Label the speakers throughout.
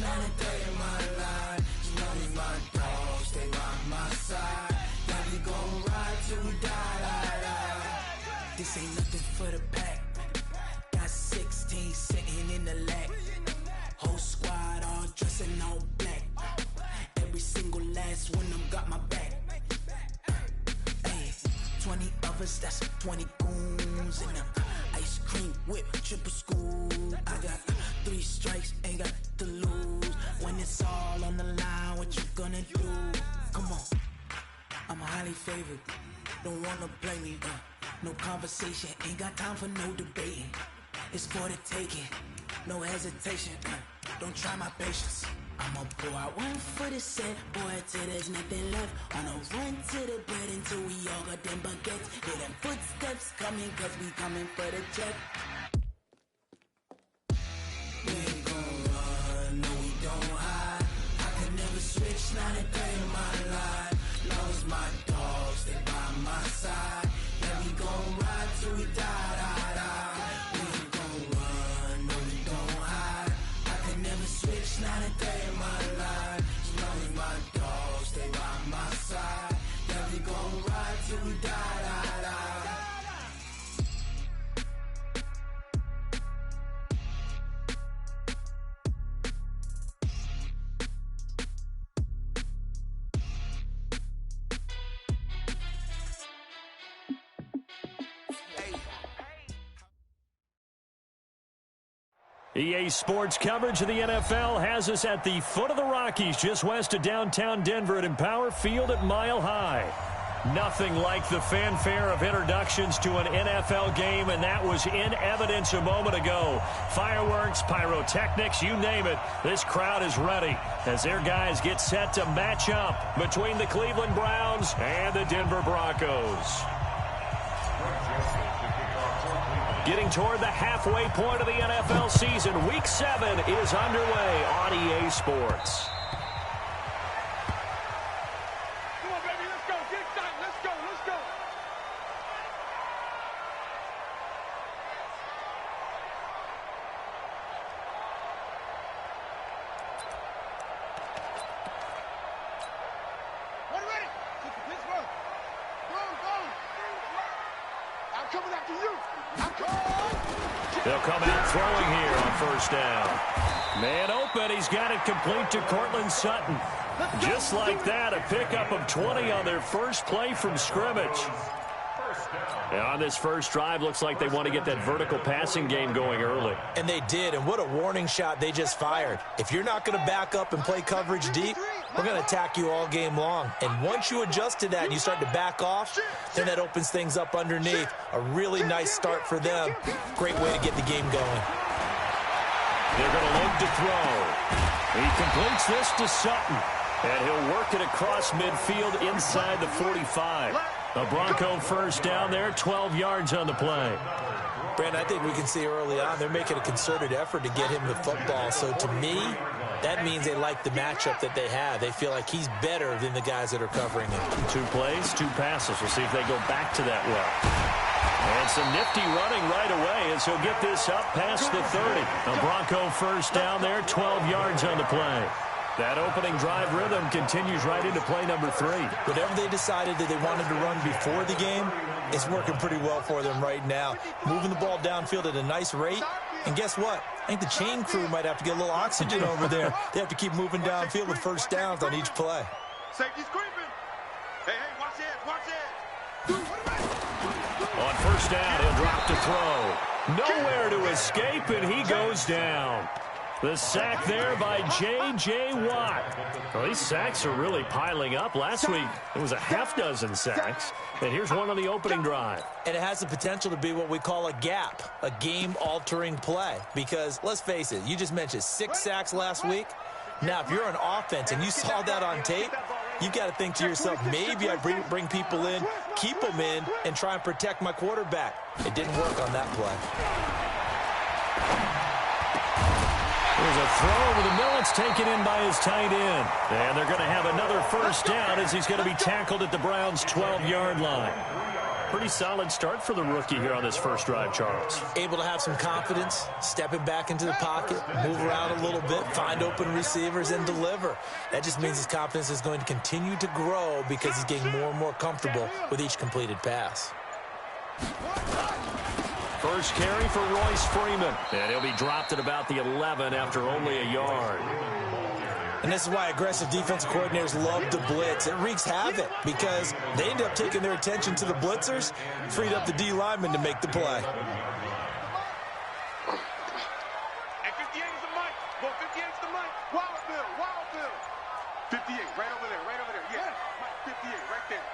Speaker 1: not a day in my life. You know me, my dogs, stay by my side. Yeah, we gon' ride till we die. This ain't nothing for the pack. Got 16 sitting in the lag. Whole squad all dressing all black. Every single last one of them got my back. Hey, 20 of us, that's 20 goons in them. Ice cream whip, triple scoop. I got 3 strikes, ain't got to lose. When it's all on the line, what you gonna do? Come on, I'm highly favored. Don't wanna play me, no conversation, ain't got time for no debating. It's for the taking, no hesitation. Don't try my patience. I'ma pour out one for the set, boy, till there's nothing left. On a run to the bread until we all got them baguettes. Hear them footsteps coming, cause we coming for the check. We ain't gon' run, no we don't hide. I can never switch, not a day in my life. Long as my dogs stay by my side. Yeah, we gon' ride till we die. We ain't gon' run, no we don't hide. I can never switch, not a day in my life. As long as my dogs stay by my side. Yeah, we gon' ride till we die.
Speaker 2: EA Sports coverage of the NFL has us at the foot of the Rockies, just west of downtown Denver at Empower Field at Mile High. Nothing like the fanfare of introductions to an NFL game, and that was in evidence a moment ago. Fireworks, pyrotechnics, you name it. This crowd is ready as their guys get set to match up between the Cleveland Browns and the Denver Broncos. Getting toward the halfway point of the NFL season, Week 7 is underway on EA Sports.
Speaker 3: Come on, baby, let's go. Get excited. Let's go. Let's go. What ready? Pittsburgh. Go. I'm coming after you.
Speaker 2: They'll come out throwing here on first down. Man open, he's got it complete to Cortland Sutton. Just like that, a pickup of 20 on their first play from scrimmage. And on this first drive, looks like they want to get that vertical passing game going early.
Speaker 4: And they did, and what a warning shot they just fired. If you're not going to back up and play coverage deep, we're going to attack you all game long. And once you adjust to that and you start to back off, then that opens things up underneath. A really nice start for them. Great way to get the game going.
Speaker 2: They're going to look to throw. He completes this to Sutton. And he'll work it across midfield inside the 45. A Bronco first down there, 12 yards on the play.
Speaker 4: Brandon, I think we can see early on they're making a concerted effort to get him the football. So to me, that means they like the matchup that they have. They feel like he's better than the guys that are covering him.
Speaker 2: 2 plays, 2 passes. We'll see if they go back to that well. And some nifty running right away as he'll get this up past the 30. A Bronco first down there, 12 yards on the play. That opening drive rhythm continues right into play number 3.
Speaker 4: Whatever they decided that they wanted to run before the game, it's working pretty well for them right now. Moving the ball downfield at a nice rate. And guess what? I think the chain crew might have to get a little oxygen over there. They have to keep moving downfield with first downs on each play.
Speaker 3: Safety's creeping. Hey, watch it.
Speaker 2: On first down, he'll drop to throw. Nowhere to escape, and he goes down. The sack there by J.J. Watt. Well, these sacks are really piling up. Last week, it was a half-dozen sacks. And here's one on the opening drive.
Speaker 4: And it has the potential to be what we call a gap, a game-altering play. Because, let's face it, you just mentioned 6 sacks last week. Now, if you're on offense and you saw that on tape, you've got to think to yourself, maybe I bring people in, keep them in, and try and protect my quarterback. It didn't work on that play.
Speaker 2: There's a throw over the middle. It's taken in by his tight end. And they're going to have another first down as he's going to be tackled at the Browns' 12-yard line. Pretty solid start for the rookie here on this first drive, Charles.
Speaker 4: Able to have some confidence, stepping back into the pocket, move around a little bit, find open receivers, and deliver. That just means his confidence is going to continue to grow because he's getting more and more comfortable with each completed pass.
Speaker 2: First carry for Royce Freeman. And he'll be dropped at about the 11 after only a yard.
Speaker 4: And this is why aggressive defensive coordinators love to blitz. It wreaks havoc because they end up taking their attention to the blitzers, freed up the D lineman to make the play.
Speaker 3: And 58 is the mic. Well, 58 is the mic. Wild Bill, Wild Bill. 58, right over there. Yeah, Mike, 58, right there.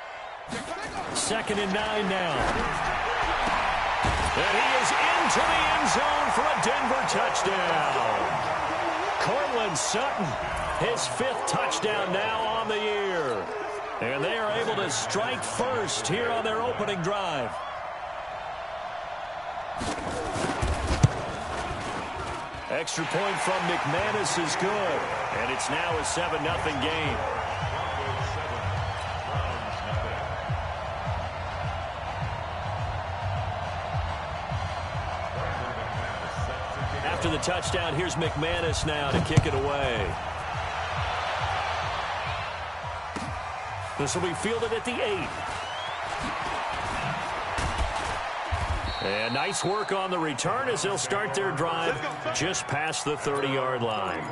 Speaker 2: Second and 9 now. And he is into the end zone for a Denver touchdown. Cortland Sutton, his 5th touchdown now on the year. And they are able to strike first here on their opening drive. Extra point from McManus is good. And it's now a 7-0 game. After the touchdown, here's McManus now to kick it away. This will be fielded at the 8. And nice work on the return as they'll start their drive just past the 30-yard line.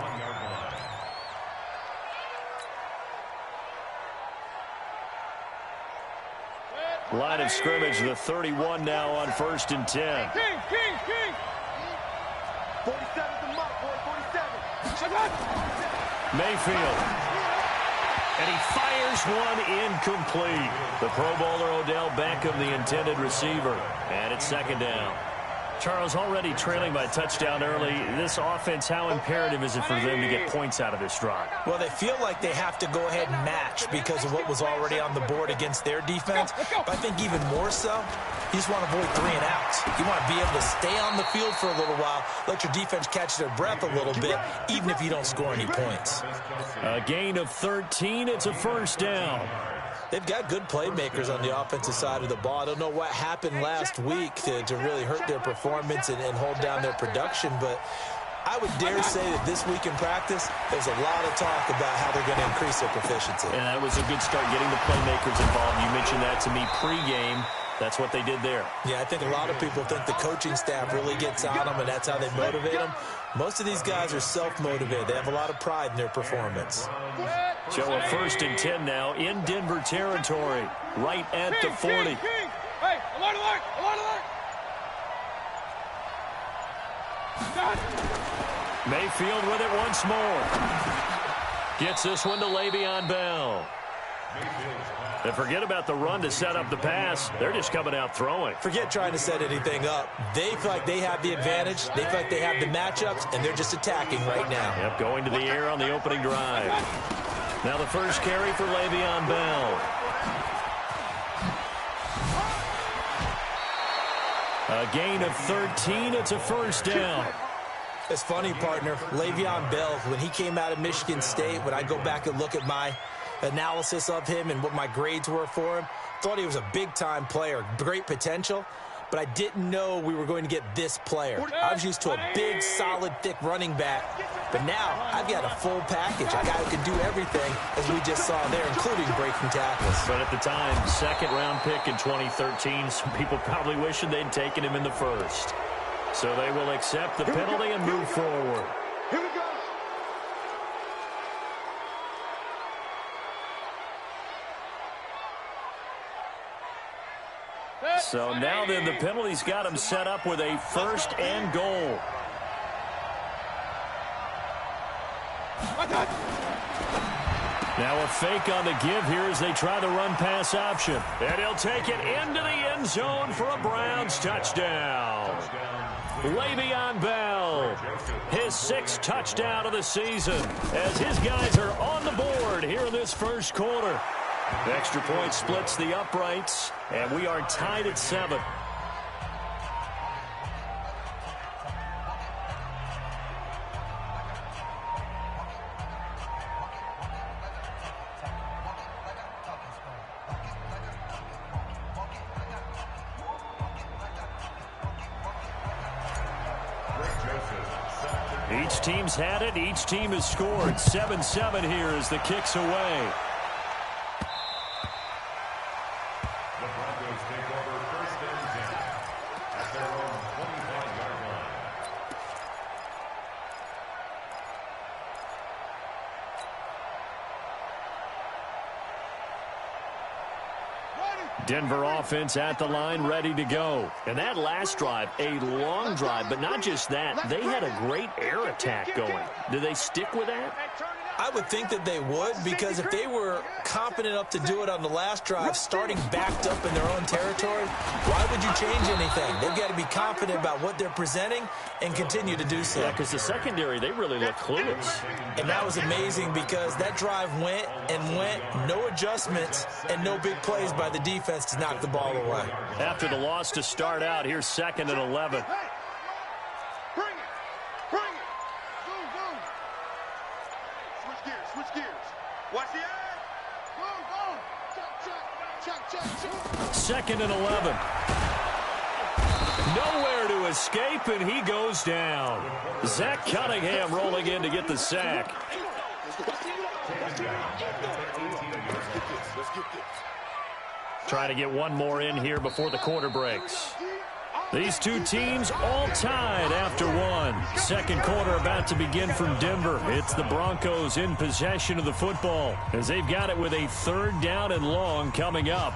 Speaker 2: Line of scrimmage, the 31 now on 1st and 10.
Speaker 3: King. 47's the mark, boy, 47.
Speaker 2: Mayfield. And he fires one incomplete. The Pro Bowler Odell Beckham, the intended receiver. And it's 2nd down. Charles, already trailing by a touchdown early. This offense, how imperative is it for them to get points out of this drive?
Speaker 4: Well, they feel like they have to go ahead and match because of what was already on the board against their defense. But I think even more so, you just want to avoid 3 and outs. You want to be able to stay on the field for a little while, let your defense catch their breath a little bit, even if you don't score any points.
Speaker 2: A gain of 13. It's a 1st down.
Speaker 4: They've got good playmakers on the offensive side of the ball. I don't know what happened last week to really hurt their performance and hold down their production, but I would dare say that this week in practice, there's a lot of talk about how they're going to increase their proficiency.
Speaker 2: And that was a good start, getting the playmakers involved. You mentioned that to me pregame. That's what they did there.
Speaker 4: Yeah, I think a lot of people think the coaching staff really gets on them, and that's how they motivate them. Most of these guys are self-motivated. They have a lot of pride in their performance.
Speaker 2: So a 1st and 10 now in Denver territory, right at the 40.
Speaker 3: Hey, alert.
Speaker 2: Mayfield with it once more. Gets this one to Le'Veon Bell. And forget about the run to set up the pass. They're just coming out throwing.
Speaker 4: Forget trying to set anything up. They feel like they have the advantage. They feel like they have the matchups, and they're just attacking right now.
Speaker 2: Yep, going to the air on the opening drive. Now the first carry for Le'Veon Bell. A gain of 13. It's a 1st down.
Speaker 4: It's funny, partner. Le'Veon Bell, when he came out of Michigan State, when I go back and look at my analysis of him and what my grades were for him, thought he was a big-time player, great potential, but I didn't know we were going to get this player. I was used to a big, solid, thick running back, but now I've got a full package. A guy who can do everything, as we just saw there, including breaking tackles.
Speaker 2: But at the time, 2nd-round pick in 2013, some people probably wishing they'd taken him in the 1st. So they will accept the penalty and move forward.
Speaker 3: Here we go.
Speaker 2: So now then, the penalty's got him set up with a 1st and goal. Now a fake on the give here as they try the run-pass option. And he'll take it into the end zone for a Browns touchdown. Le'Veon Bell, his 6th touchdown of the season, as his guys are on the board here in this first quarter. The extra point splits the uprights, and we are tied at 7. Each team's had it. Each team has scored. 7-7 here as the kick's away.
Speaker 5: The Broncos take over first and 10 at their own 25-yard line.
Speaker 2: Denver offense at the line, ready to go. And that last drive, a long drive, but not just that. They had a great air attack going. Do they stick with that?
Speaker 4: I would think that they would, because if they were confident enough to do it on the last drive, starting backed up in their own territory, why would you change anything? They've got to be confident about what they're presenting and continue to do so.
Speaker 2: Yeah, because the secondary, they really look clueless.
Speaker 4: And that was amazing because that drive went and went, no adjustments and no big plays by the defense to knock the ball away.
Speaker 2: After the loss to start out, here's 2nd and 11.
Speaker 3: Switch gears. Watch the eye. Go. Check.
Speaker 2: 2nd and 11. Nowhere to escape, and he goes down. Zach Cunningham rolling in to get the sack. Trying to get one more in here before the quarter breaks. These two teams all tied after one. Second quarter about to begin from Denver. It's the Broncos in possession of the football as they've got it with a 3rd down and long coming up.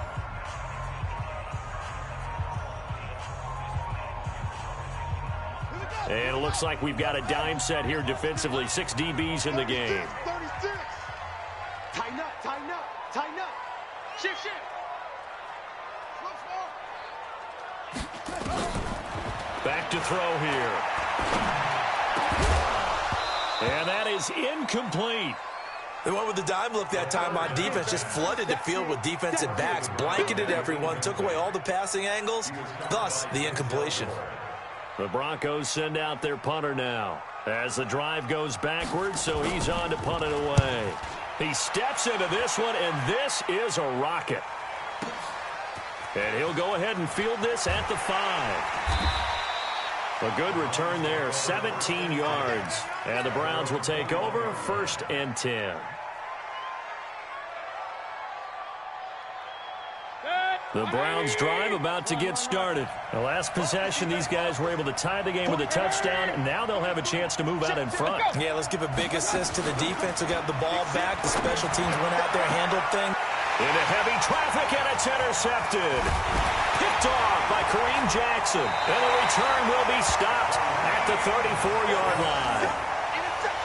Speaker 2: And it looks like we've got a dime set here defensively. 6 DBs in the game.
Speaker 3: 36. Tighten up. Shift.
Speaker 2: Back to throw here. And that is incomplete.
Speaker 4: The one with the dime look that time on defense just flooded the field with defensive backs, blanketed everyone, took away all the passing angles, thus the incompletion.
Speaker 2: The Broncos send out their punter now as the drive goes backwards, so he's on to punt it away. He steps into this one, and this is a rocket. And he'll go ahead and field this at the 5. A good return there, 17 yards. And the Browns will take over, 1st and 10. The Browns drive about to get started. The last possession, these guys were able to tie the game with a touchdown, and now they'll have a chance to move out in front.
Speaker 4: Yeah, let's give a big assist to the defense who got the ball back. The special teams went out there, handled things.
Speaker 2: Into heavy traffic, and it's intercepted. Picked off by Kareem Jackson. And the return will be stopped at the 34-yard line.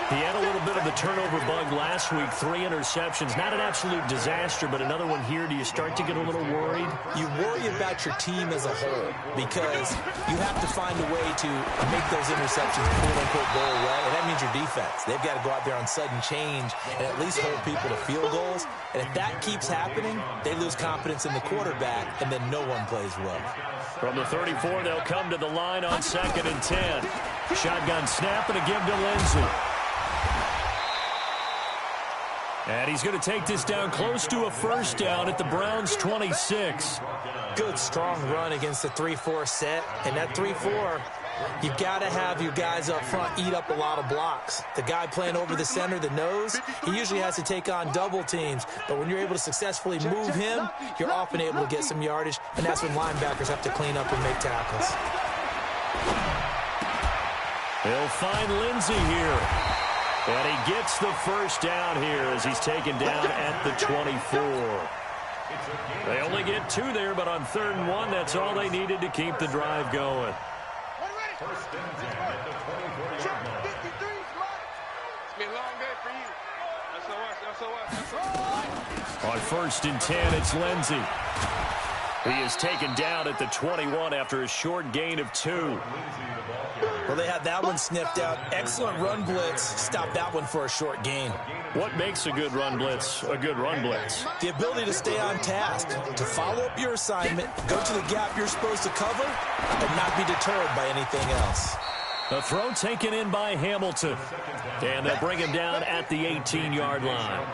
Speaker 2: He had a little bit of the turnover bug last week, 3 interceptions. Not an absolute disaster, but another one here. Do you start to get a little worried?
Speaker 4: You worry about your team as a whole because you have to find a way to make those interceptions quote-unquote go away, and that means your defense. They've got to go out there on sudden change and at least hold people to field goals. And if that keeps happening, they lose confidence in the quarterback, and then no one plays well.
Speaker 2: From the 34, they'll come to the line on 2nd and 10. Shotgun snap and a give to Lindsey. And he's going to take this down close to a 1st down at the Browns' 26.
Speaker 4: Good, strong run against the 3-4 set. And that 3-4, you've got to have your guys up front eat up a lot of blocks. The guy playing over the center, the nose, he usually has to take on double teams. But when you're able to successfully move him, you're often able to get some yardage. And that's when linebackers have to clean up and make tackles.
Speaker 2: They'll find Lindsey here. And he gets the 1st down here as he's taken down at the 24. They only get 2 there, but on 3rd and 1, that's all they needed to keep the drive going.
Speaker 5: First and 10 at the 24-yard line.
Speaker 3: It's been a long day for you. That's
Speaker 2: On 1st and 10, it's Lindsey. He is taken down at the 21 after a short gain of 2.
Speaker 4: Well, they had that one sniffed out. Excellent run blitz. Stopped that one for a short gain.
Speaker 2: What makes a good run blitz a good run blitz?
Speaker 4: The ability to stay on task, to follow up your assignment, go to the gap you're supposed to cover, and not be deterred by anything else.
Speaker 2: A throw taken in by Hamilton. And they'll bring him down at the 18-yard line.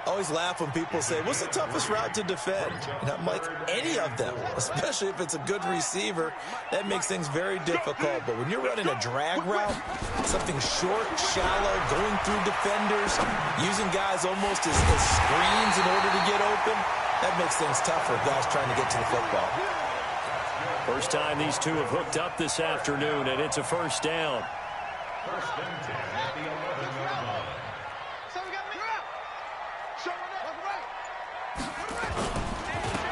Speaker 4: always laugh when people say, what's the toughest route to defend? And I'm like, any of them, especially if it's a good receiver. That makes things very difficult. But when you're running a drag route, something short, shallow, going through defenders, using guys almost as screens in order to get open, that makes things tougher, guys trying to get to the football.
Speaker 2: First time these two have hooked up this afternoon, and it's a first down.
Speaker 5: First and 10 at the 11-yard line.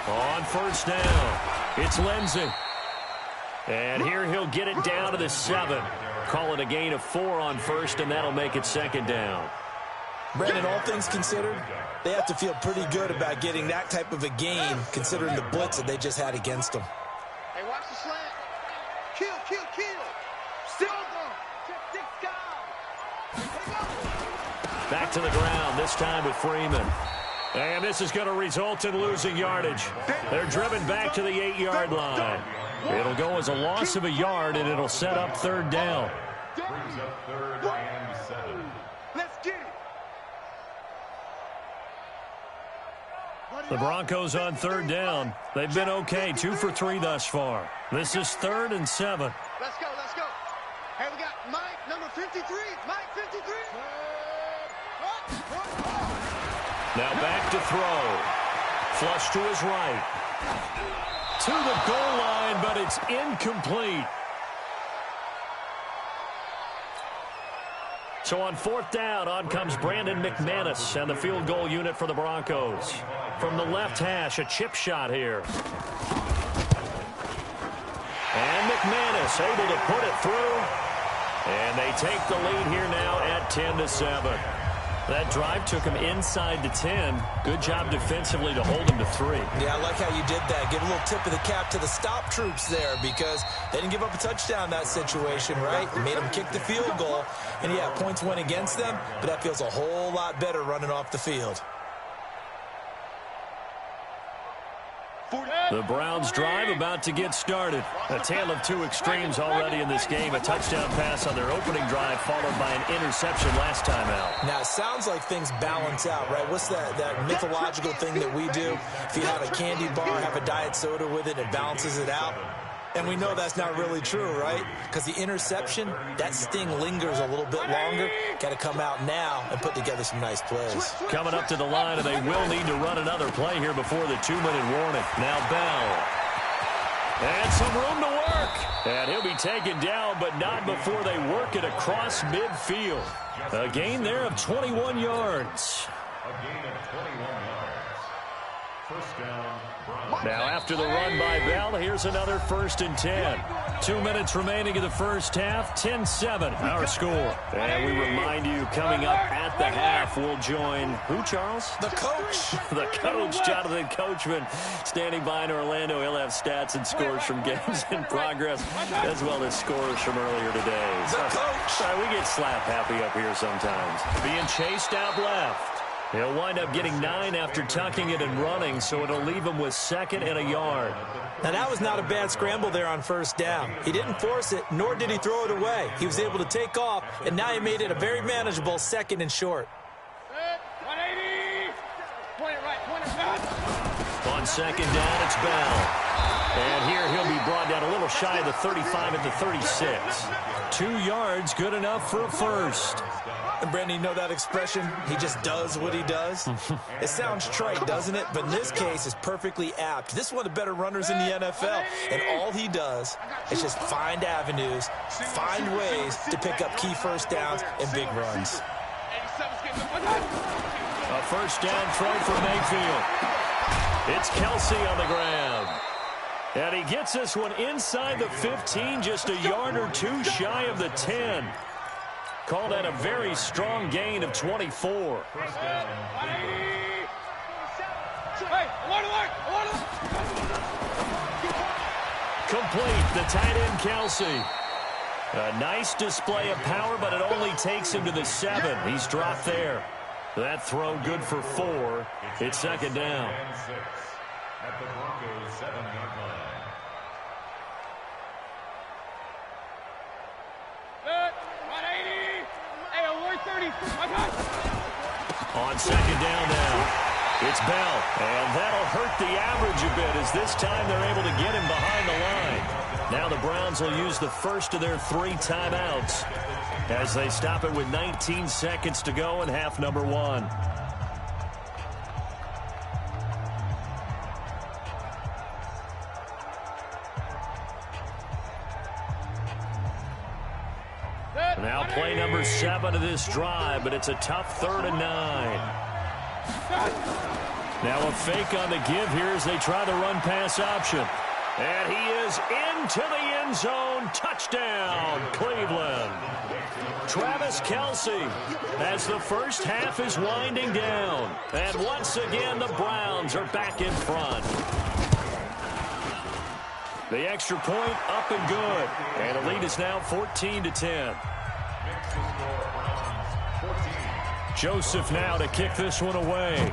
Speaker 2: On first down, it's Lindsey. And here he'll get it down to the 7. Call it a gain of 4 on first, and that'll make it second down.
Speaker 4: Brandon, all things considered, they have to feel pretty good about getting that type of a gain, considering the blitz that they just had against them.
Speaker 3: Hey, watch the slant. Kill.
Speaker 2: Back to the ground, this time with Freeman. And this is going to result in losing yardage. They're driven back to the 8-yard line. It'll go as a loss of a yard, and it'll set up third down.
Speaker 5: Brings up 3rd and 7.
Speaker 3: Let's get it.
Speaker 2: The Broncos on third down. They've been okay, 2 for 3 thus far. This is 3rd and 7.
Speaker 3: Let's go. Hey, we got Mike, number 53. Mike, 53.
Speaker 2: Now back to throw. Flush to his right. To the goal line, but it's incomplete. So on 4th down, on comes Brandon McManus and the field goal unit for the Broncos. From the left hash, a chip shot here. And McManus able to put it through. And they take the lead here now at 10-7. That drive took him inside the 10. Good job defensively to hold him to 3.
Speaker 4: Yeah, I like how you did that. Give a little tip of the cap to the stop troops there because they didn't give up a touchdown in that situation, right? They made them kick the field goal. And, yeah, points went against them, but that feels a whole lot better running off the field.
Speaker 2: The Browns drive about to get started. A tale of two extremes already in this game. A touchdown pass on their opening drive followed by an interception last time out.
Speaker 4: Now, it sounds like things balance out, right? What's that mythological thing that we do? If you have a candy bar, have a diet soda with it, it balances it out. And we know that's not really true, right? Because the interception, that sting lingers a little bit longer. Got to come out now and put together some nice plays.
Speaker 2: Coming up to the line, and they will need to run another play here before the 2-minute warning. Now Bell. And some room to work. And he'll be taken down, but not before they work it across midfield. A gain there of 21 yards.
Speaker 5: A gain of 21 yards. First down.
Speaker 2: Now after the run by Bell, here's another 1st and 10. 2 minutes remaining in the first half. 10-7 our score. And we remind you, coming up at the half, we'll join who, Charles?
Speaker 4: The coach.
Speaker 2: The coach, Jonathan Coachman, standing by in Orlando. He'll have stats and scores from games in progress, as well as scores from earlier today.
Speaker 4: The coach.
Speaker 2: We get slap happy up here sometimes. Being chased out left. He'll wind up getting 9 after tucking it and running, so it'll leave him with 2nd and a yard.
Speaker 4: Now, that was not a bad scramble there on first down. He didn't force it, nor did he throw it away. He was able to take off, and now he made it a very manageable 2nd and short.
Speaker 3: 180. Point it right, point it right.
Speaker 2: On 2nd down, it's Bell. And here he'll be brought down a little shy of the 35 at the 36. 2 yards, good enough for a first.
Speaker 4: And Brandon, you know that expression? He just does what he does. It sounds trite, doesn't it? But in this case, it's perfectly apt. This is one of the better runners in the NFL. And all he does is just find avenues, find ways to pick up key first downs and big runs.
Speaker 2: A first down throw for Mayfield. It's Kelsey on the ground. And he gets this one inside the 15, just a yard or 2 shy of the 10. Called that a very strong gain of 24. Complete, the tight end Kelsey. A nice display of power, but it only takes him to the 7. He's dropped there. That throw good for 4. It's 2nd down.
Speaker 5: At the Broncos 7-yard line.
Speaker 2: On second down now, it's Bell. And that'll hurt the average a bit as this time they're able to get him behind the line. Now the Browns will use the first of their 3 timeouts as they stop it with 19 seconds to go in half number 1. Now play number 7 of this drive, but it's a tough 3rd and 9. Now a fake on the give here as they try the run-pass option. And he is into the end zone. Touchdown, Cleveland. Travis Kelce as the first half is winding down. And once again, the Browns are back in front. The extra point up and good. And the lead is now 14-10. Joseph now to kick this one away.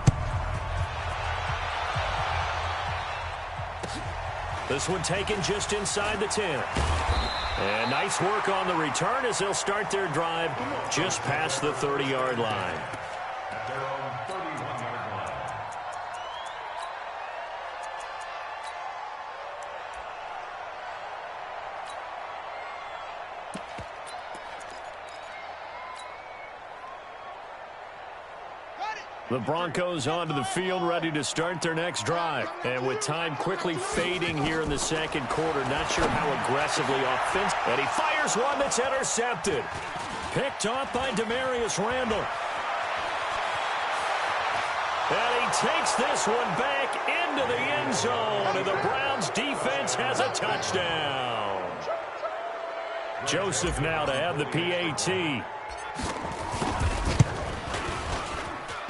Speaker 2: This one taken just inside the 10. And nice work on the return as they'll start their drive just past the 30-yard line.
Speaker 5: At their own 31-yard line.
Speaker 2: The Broncos onto the field, ready to start their next drive. And with time quickly fading here in the second quarter, not sure how aggressively offensive. And he fires one that's intercepted. Picked off by Demarius Randall. And he takes this one back into the end zone. And the Browns defense has a touchdown. Joseph now to have the PAT.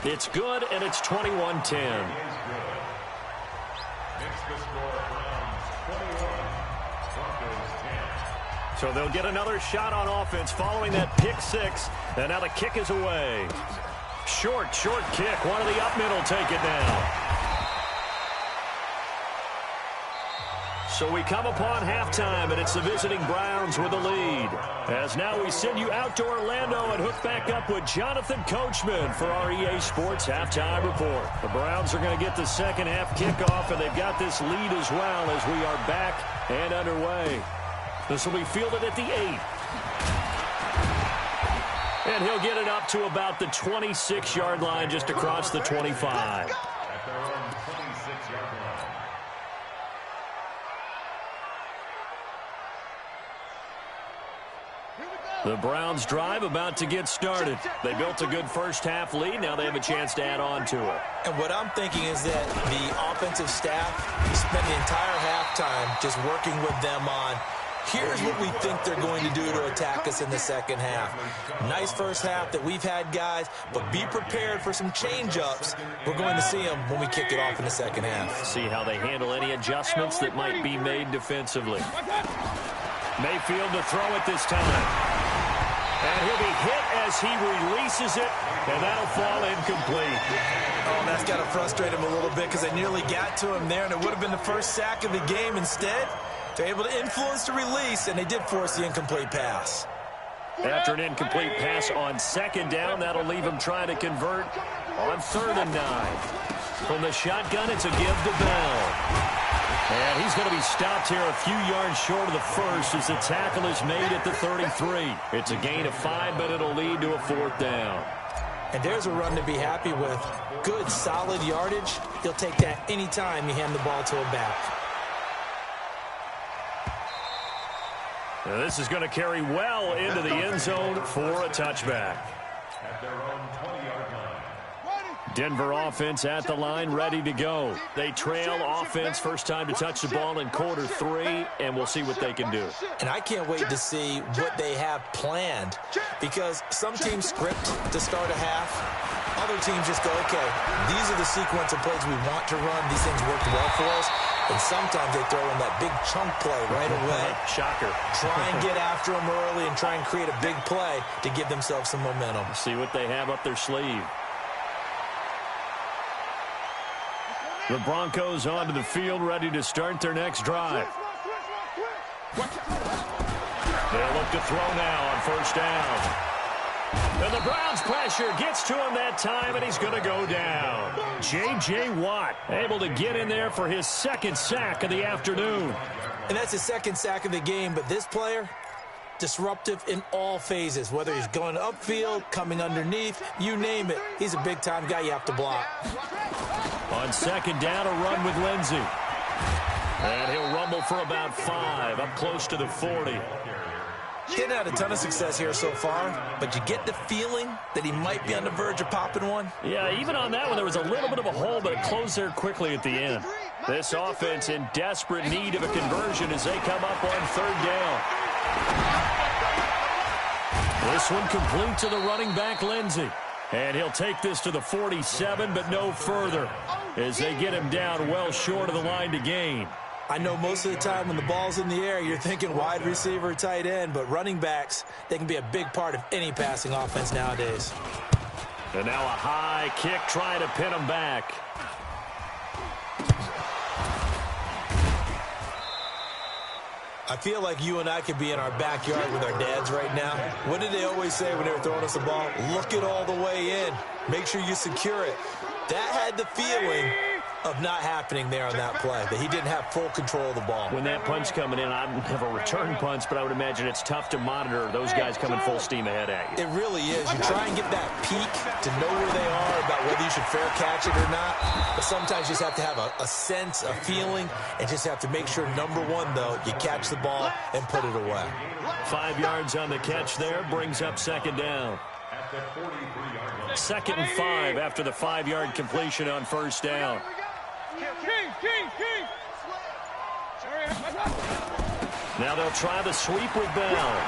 Speaker 2: It's good, and it's 21-10.
Speaker 5: Makes the score Browns 21, Broncos 10.
Speaker 2: So they'll get another shot on offense following that pick 6. And now the kick is away. Short kick. One of the up middle take it now. So we come upon halftime, and it's the visiting Browns with the lead. As now we send you out to Orlando and hook back up with Jonathan Coachman for our EA Sports Halftime Report. The Browns are going to get the second half kickoff, and they've got this lead as well as we are back and underway. This will be fielded at the 8. And he'll get it up to about the 26-yard line just across the 25.
Speaker 5: At their own 26-yard line.
Speaker 2: The Browns drive about to get started. They built a good first half lead. Now they have a chance to add on to it.
Speaker 4: And what I'm thinking is that the offensive staff spent the entire halftime just working with them on, here's what we think they're going to do to attack us in the second half. Nice first half that we've had, guys, but be prepared for some change-ups. We're going to see them when we kick it off in the second half.
Speaker 2: See how they handle any adjustments that might be made defensively. Mayfield to throw it this time. And he'll be hit as he releases it, and that'll fall incomplete.
Speaker 4: Oh, that's got to frustrate him a little bit because they nearly got to him there, and it would have been the first sack of the game. Instead, they're able to influence the release, and they did force the incomplete pass.
Speaker 2: After an incomplete pass on second down, that'll leave him trying to convert on 3rd and 9. From the shotgun, it's a give to Bell. And he's going to be stopped here a few yards short of the first as the tackle is made at the 33. It's a gain of 5, but it'll lead to a 4th down.
Speaker 4: And there's a run to be happy with. Good, solid yardage. He'll take that anytime you hand the ball to a back.
Speaker 2: Now this is going to carry well into the end zone for a touchback.
Speaker 5: At their own 20-yard line.
Speaker 2: Denver offense at the line, ready to go. They trail offense, first time to touch the ball in quarter 3, and we'll see what they can do.
Speaker 4: And I can't wait to see what they have planned, because some teams script to start a half. Other teams just go, okay, these are the sequence of plays we want to run. These things worked well for us. And sometimes they throw in that big chunk play right away.
Speaker 2: Shocker.
Speaker 4: Try and get after them early and try and create a big play to give themselves some momentum.
Speaker 2: See what they have up their sleeve. The Broncos onto the field, ready to start their next drive. They'll look to throw now on first down. And the Browns' pressure gets to him that time, and he's going to go down. J.J. Watt able to get in there for his second sack of the afternoon.
Speaker 4: And that's his second sack of the game, but this player, disruptive in all phases, whether he's going upfield, coming underneath, you name it. He's a big-time guy you have to block.
Speaker 2: On second down, a run with Lindsey. And he'll rumble for about 5, up close to the 40.
Speaker 4: He didn't have a ton of success here so far, but you get the feeling that he might be on the verge of popping one.
Speaker 2: Yeah, even on that one, there was a little bit of a hole, but it closed there quickly at the end. This offense in desperate need of a conversion as they come up on third down. This one complete to the running back, Lindsey. And he'll take this to the 47, but no further, as they get him down well short of the line to gain.
Speaker 4: I know most of the time when the ball's in the air, you're thinking wide receiver, tight end, but running backs, they can be a big part of any passing offense nowadays.
Speaker 2: And now a high kick trying to pin him back.
Speaker 4: I feel like you and I could be in our backyard with our dads right now. What did they always say when they were throwing us the ball? Look it all the way in. Make sure you secure it. That had the feeling of not happening there on that play, that he didn't have full control of the ball.
Speaker 2: When that punch coming in, I don't have a return punch, but I would imagine it's tough to monitor those guys coming full steam ahead at you.
Speaker 4: It really is. You try and get that peek to know where they are, about whether you should fair catch it or not. But sometimes you just have to have a sense, a feeling, and just have to make sure, number one, though, you catch the ball and put it away.
Speaker 2: 5 yards on the catch there, brings up second down. Second and 5 after the 5-yard completion on first down. Now they'll try the sweep with Bell.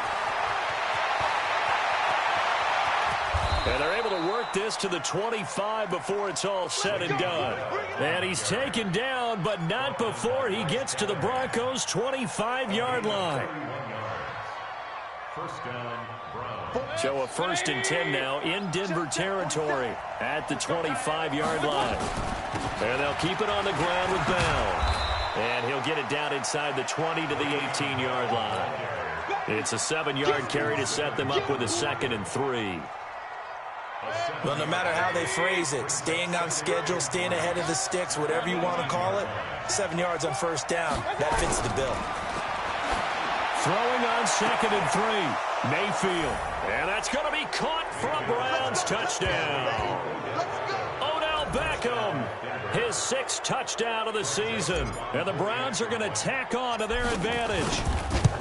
Speaker 2: And they're able to work this to the 25 before it's all said and done. And he's taken down, but not before he gets to the Broncos' 25-yard line.
Speaker 5: First down, Brown.
Speaker 2: So a 1st and 10 now in Denver territory at the 25-yard line. And they'll keep it on the ground with Bell. And he'll get it down inside the 20 to the 18-yard line. It's a 7-yard carry to set them up with a 2nd and 3.
Speaker 4: Well, no matter how they phrase it, staying on schedule, staying ahead of the sticks, whatever you want to call it, 7 yards on first down, that fits the bill.
Speaker 2: Throwing on 2nd and 3, Mayfield. And that's going to be caught for a Browns touchdown. Odell Beckham, his 6th touchdown of the season. And the Browns are going to tack on to their advantage.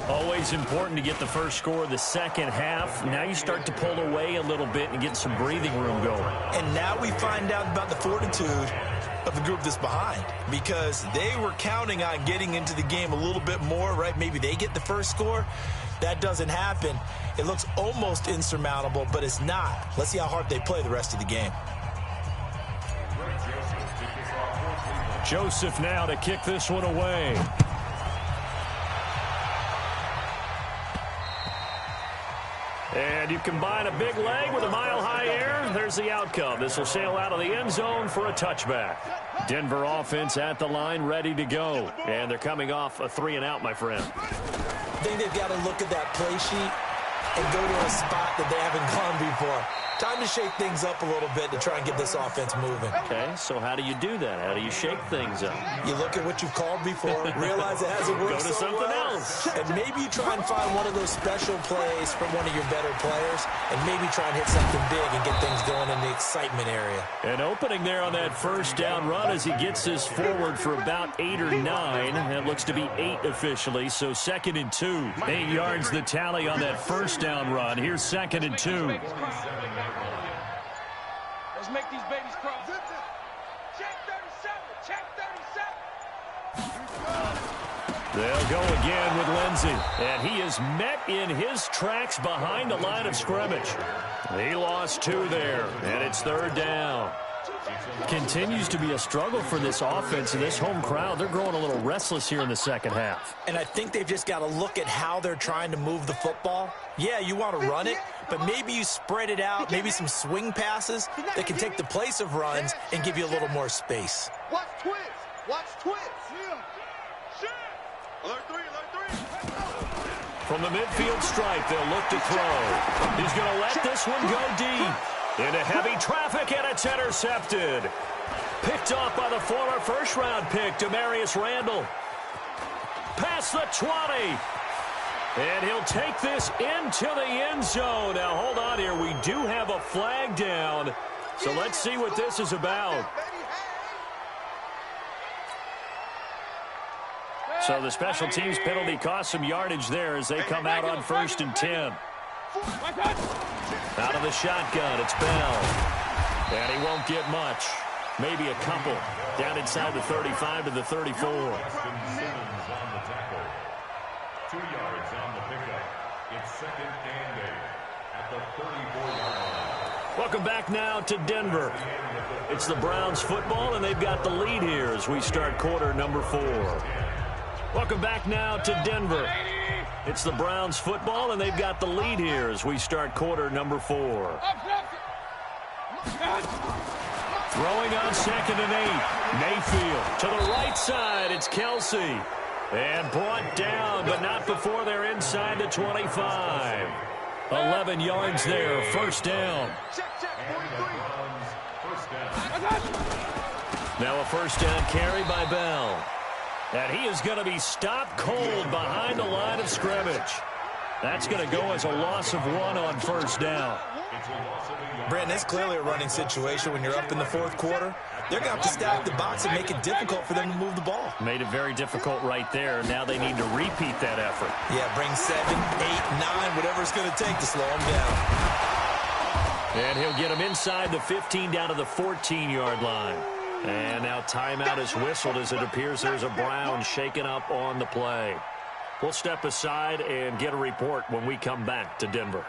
Speaker 2: Always important to get the first score of the second half. Now you start to pull away a little bit and get some breathing room going.
Speaker 4: And now we find out about the fortitude of the group that's behind, because they were counting on getting into the game a little bit more, right? Maybe they get the first score. That doesn't happen. It looks almost insurmountable, but it's not. Let's see how hard they play the rest of the game.
Speaker 2: Joseph now to kick this one away. And you combine a big leg with a mile-high air, there's the outcome. This will sail out of the end zone for a touchback. Denver offense at the line, ready to go. And they're coming off a 3-and-out, my friend.
Speaker 4: I think they've got to look at that play sheet and go to a spot that they haven't gone before. Time to shake things up a little bit to try and get this offense moving.
Speaker 2: Okay, so how do you do that? How do you shake things up?
Speaker 4: You look at what you've called before, realize it hasn't worked
Speaker 2: Go to
Speaker 4: so
Speaker 2: something
Speaker 4: well,
Speaker 2: else.
Speaker 4: and maybe you try and find one of those special plays from one of your better players, and maybe try and hit something big and get things going in the excitement area.
Speaker 2: An opening there on that first down run as he gets this forward for about 8 or 9. That looks to be 8 officially, so 2nd and 2. 8 yards the tally on that first down run. Here's 2nd and 2.
Speaker 3: Let's make these babies cry. Check 37. Check 37.
Speaker 2: They'll go again with Lindsey. And he is met in his tracks behind the line of scrimmage. He lost 2 there, and it's 3rd down. Continues to be a struggle for this offense and this home crowd. They're growing a little restless here in the second half.
Speaker 4: And I think they've just got to look at how they're trying to move the football. Yeah, you want to run it, but maybe you spread it out, maybe some swing passes that can take the place of runs and give you a little more space.
Speaker 3: Watch twins. Watch twins. Alert 3, alert 3.
Speaker 2: from the midfield stripe. They'll look to throw. He's going to let this one go deep. Into heavy traffic, and it's intercepted. Picked off by the former first-round pick, Demarius Randall. Past the 20. And he'll take this into the end zone. Now, hold on here. We do have a flag down. So let's see what this is about. So the special teams penalty cost some yardage there as they come out on 1st and 10. Out of the shotgun, it's Bell. And he won't get much. Maybe a couple. Down inside the 35 to the 34.
Speaker 5: 2 yards on the pickup. It's 2nd and 8 at the 34-yard line.
Speaker 2: Welcome back now to Denver. It's the Browns football, and they've got the lead here as we start quarter number 4. Welcome back now to Denver. It's the Browns football, and they've got the lead here as we start quarter number 4. Throwing on 2nd and 8. Mayfield to the right side. It's Kelsey. And brought down, but not before they're inside the 25. 11 yards there, 1st down. Now a 1st down carry by Bell. And he is going to be stopped cold behind the line of scrimmage. That's going to go as a loss of 1 on 1st down.
Speaker 4: Brandon, it's clearly a running situation when you're up in the 4th quarter. They're going to have to stack the box and make it difficult for them to move the ball.
Speaker 2: Made it very difficult right there. Now they need to repeat that effort.
Speaker 4: Yeah, bring 7, 8, 9, whatever it's going to take to slow them down.
Speaker 2: And he'll get him inside the 15 down to the 14-yard line. And now timeout is whistled as it appears there's a Brown shaken up on the play. We'll step aside and get a report when we come back to Denver.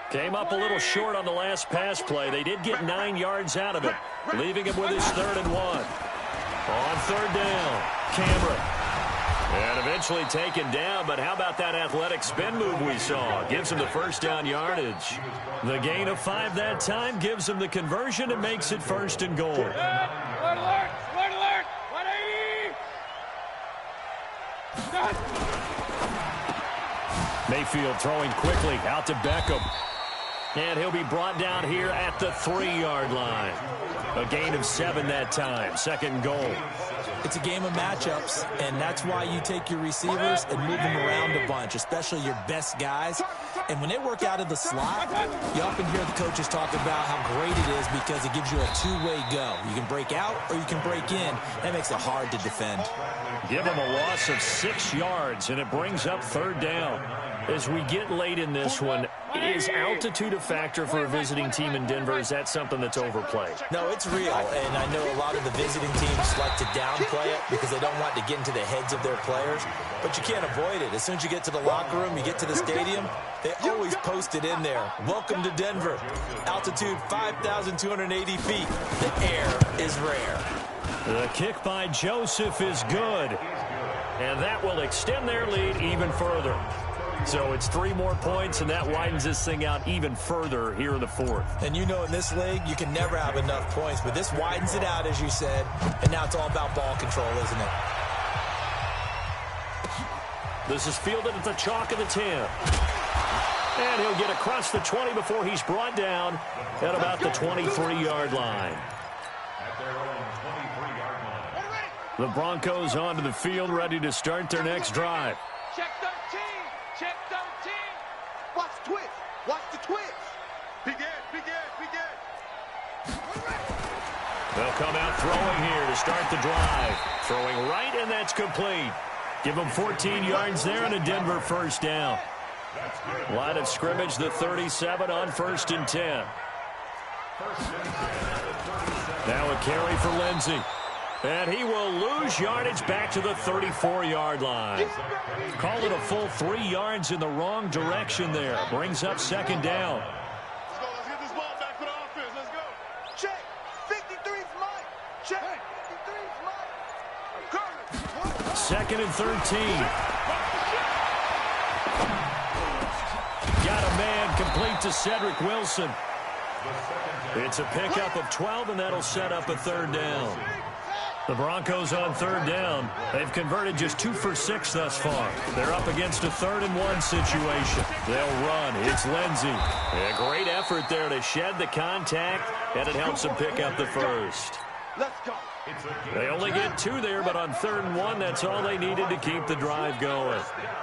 Speaker 2: Came up a little short on the last pass play. They did get 9 yards out of it, leaving him with his 3rd and 1. On 3rd down, Cameron. And eventually taken down, but how about that athletic spin move we saw? Gives him the 1st down yardage. The gain of 5 that time gives him the conversion and makes it 1st and goal.
Speaker 3: Alert, alert, alert, alert, 180.
Speaker 2: Mayfield throwing quickly out to Beckham. And he'll be brought down here at the 3-yard line. A gain of 7 that time. 2nd and goal.
Speaker 4: It's a game of matchups, and that's why you take your receivers and move them around a bunch, especially your best guys. And when they work out of the slot, you often hear the coaches talk about how great it is because it gives you a two-way go. You can break out or you can break in. That makes it hard to defend.
Speaker 2: Give him a loss of 6 yards, and it brings up 3rd down. As we get late in this one, is altitude a factor for a visiting team in Denver? Is that something that's overplayed?
Speaker 4: No, it's real, and I know a lot of the visiting teams like to downplay it because they don't want to get into the heads of their players, but you can't avoid it. As soon as you get to the locker room, you get to the stadium, they always post it in there. Welcome to Denver. Altitude 5,280 feet. The air is rare.
Speaker 2: The kick by Joseph is good, and that will extend their lead even further. So it's 3 more points, and that widens this thing out even further here in the 4th.
Speaker 4: And you know in this league, you can never have enough points, but this widens it out, as you said, and now it's all about ball control, isn't it?
Speaker 2: This is fielded at the chalk of the 10. And he'll get across the 20 before he's brought down at about the 23-yard line.
Speaker 5: At their own 23-yard line.
Speaker 2: The Broncos onto the field, ready to start their next drive.
Speaker 3: Check 13. Check 13. Watch the twist. Watch the twist. Begin.
Speaker 2: They'll come out throwing here to start the drive. Throwing right, and that's complete. Give them 14 yards there and a Denver 1st down. Line of scrimmage, the 37 on 1st and 10. Now a carry for Lindsey. And he will lose yardage back to the 34-yard line. Called it a full 3 yards in the wrong direction there. Brings up 2nd down.
Speaker 3: Let's go. Let's get this ball back for the offense. Let's go. Check. 53's Mike. Check. 53's Mike.
Speaker 2: 2nd and 13. Got a man complete to Cedric Wilson. It's a pickup of 12, and that'll set up a 3rd down. The Broncos on third down. They've converted just 2 for 6 thus far. They're up against a 3rd-and-1 situation. They'll run. It's Lindsey. A great effort there to shed the contact, and it helps them pick up the first.
Speaker 3: Let's go.
Speaker 2: They only get 2 there, but on 3rd and 1, that's all they needed to keep the drive going.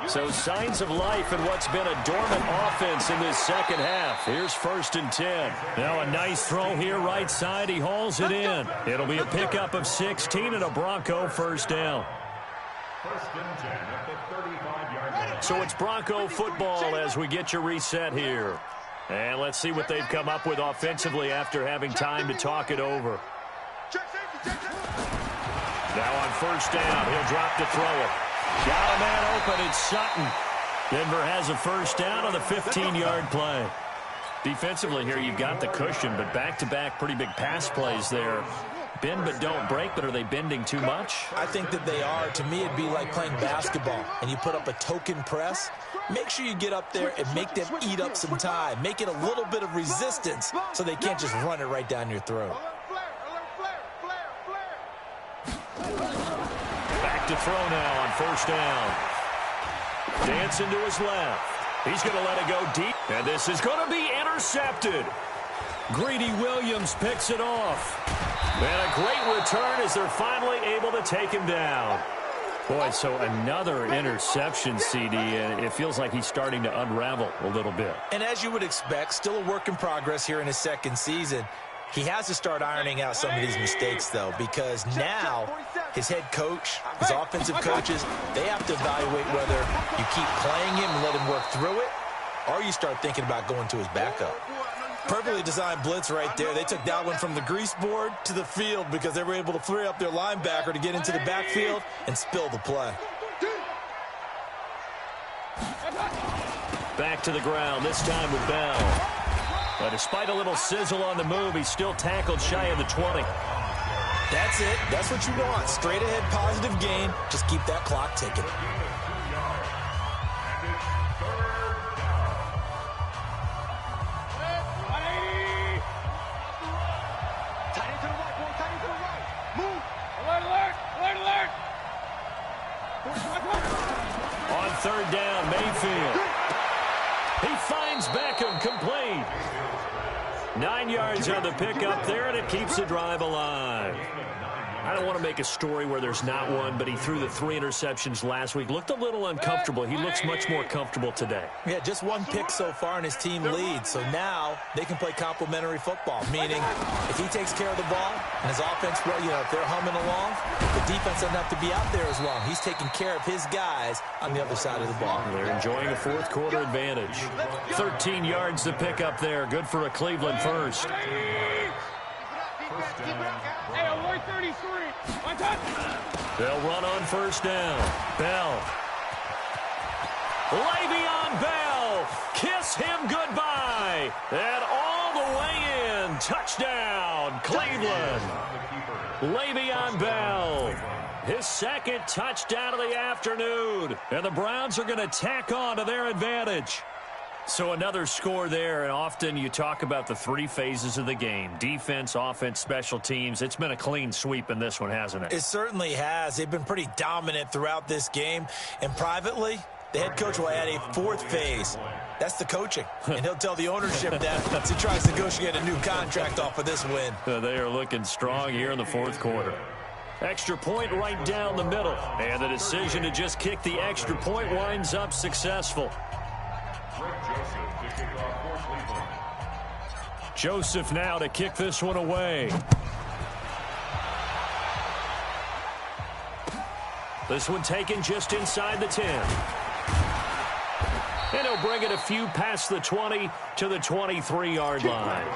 Speaker 2: So signs of life in what's been a dormant offense in this second half. Here's 1st and 10. Now a nice throw here right side. He hauls it in. It'll be a pickup of 16 and a Bronco first down.
Speaker 5: 1st and 10 at the 35-yard line.
Speaker 2: So it's Bronco football as we get you reset here. And let's see what they've come up with offensively after having time to talk it over. Now on 1st down, he'll drop to throw it. Got a man open, it's Sutton. Denver has a 1st down on the 15-yard play. Defensively here, you've got the cushion, but back-to-back pretty big pass plays there. Bend but don't break, but are they bending too much?
Speaker 4: I think that they are. To me, it'd be like playing basketball, and you put up a token press. Make sure you get up there and make them eat up some time. Make it a little bit of resistance so they can't just run it right down your throat.
Speaker 2: Back to throw now on 1st down. Dancing to his left. He's going to let it go deep, and this is going to be intercepted. Greedy Williams picks it off. And a great return as they're finally able to take him down. Boy, so another interception, CD, and it feels like he's starting to unravel a little bit.
Speaker 4: And as you would expect, still a work in progress here in his 2nd season. He has to start ironing out some of these mistakes, though, because now his head coach, his offensive coaches, they have to evaluate whether you keep playing him and let him work through it, or you start thinking about going to his backup. Perfectly designed blitz right there. They took that one from the grease board to the field because they were able to free up their linebacker to get into the backfield and spill the play.
Speaker 2: Back to the ground, this time with Bell. But despite a little sizzle on the move, he's still tackled shy of the 20.
Speaker 4: That's it. That's what you want. Straight ahead, positive gain. Just keep that clock ticking.
Speaker 2: On 3rd down, Mayfield. He finds Beckham, complete. 9 yards on the pickup there, and it keeps the drive alive. I don't want to make a story where there's not one, but he threw the 3 interceptions last week. Looked a little uncomfortable. He looks much more comfortable today.
Speaker 4: Yeah, just 1 pick so far, and his team leads. So now they can play complementary football, meaning if he takes care of the ball and his offense, if they're humming along, the defense doesn't have to be out there as long. He's taking care of his guys on the other side of the ball.
Speaker 2: They're enjoying a 4th quarter advantage. 13 yards to pick up there. Good for a Cleveland first.
Speaker 3: Hey, avoid 33. One touch.
Speaker 2: They'll run on 1st down. Bell. Le'Veon Bell. Kiss him goodbye. And all the way in. Touchdown, Cleveland. Le'Veon Bell. His 2nd touchdown of the afternoon. And the Browns are going to tack on to their advantage. So another score there, and often you talk about the 3 phases of the game. Defense, offense, special teams. It's been a clean sweep in this one, hasn't it?
Speaker 4: It certainly has. They've been pretty dominant throughout this game. And privately, the head coach will add a 4th phase. That's the coaching. And he'll tell the ownership that as he tries to negotiate a new contract off of this win.
Speaker 2: They are looking strong here in the 4th quarter. Extra point right down the middle. And the decision to just kick the extra point winds up successful. Joseph now to kick this one away. This one taken just inside the 10. And he'll bring it a few past the 20 to the 23-yard line.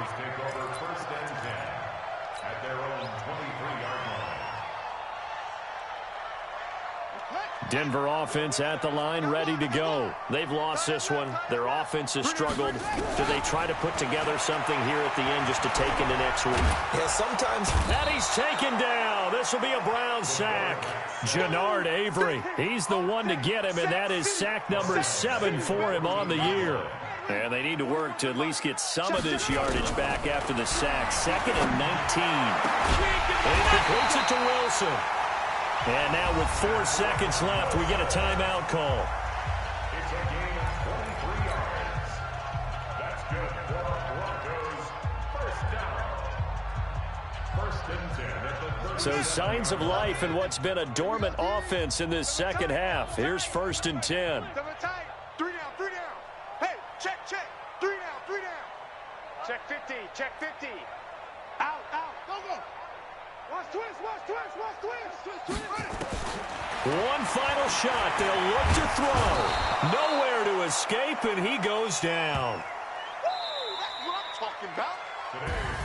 Speaker 2: Denver offense at the line, ready to go. They've lost this one. Their offense has struggled. Do they try to put together something here at the end just to take into next week?
Speaker 4: Yeah, sometimes.
Speaker 2: And he's taken down. This will be a Brown sack. Jannard Avery, he's the one to get him, and that is sack number 7 for him on the year. And they need to work to at least get some of this yardage back after the sack. 2nd and 19. And he completes it to Wilson. And now with 4 seconds left, we get a timeout call.
Speaker 5: It's a gain of 23 yards. That's good for Broncos. First down. 1st and 10 at the 30.
Speaker 2: So signs of life in what's been a dormant offense in this second half. Here's 1st and 10.
Speaker 3: Double tight. 3 down, 3 down. Hey, check. 3 down, 3 down. Check 50, check 50. Out, go. Watch twist.
Speaker 2: One final shot. They'll look to throw. Nowhere to escape, and he goes down.
Speaker 3: Woo, that's what I'm talking about.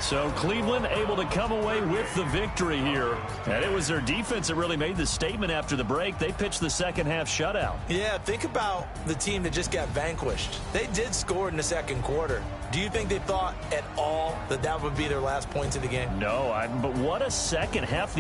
Speaker 2: So Cleveland able to come away with the victory here. And it was their defense that really made the statement after the break. They pitched the second half shutout.
Speaker 4: Yeah, think about the team that just got vanquished. They did score in the second quarter. Do you think they thought at all that would be their last points of the game?
Speaker 2: No, but what a second half.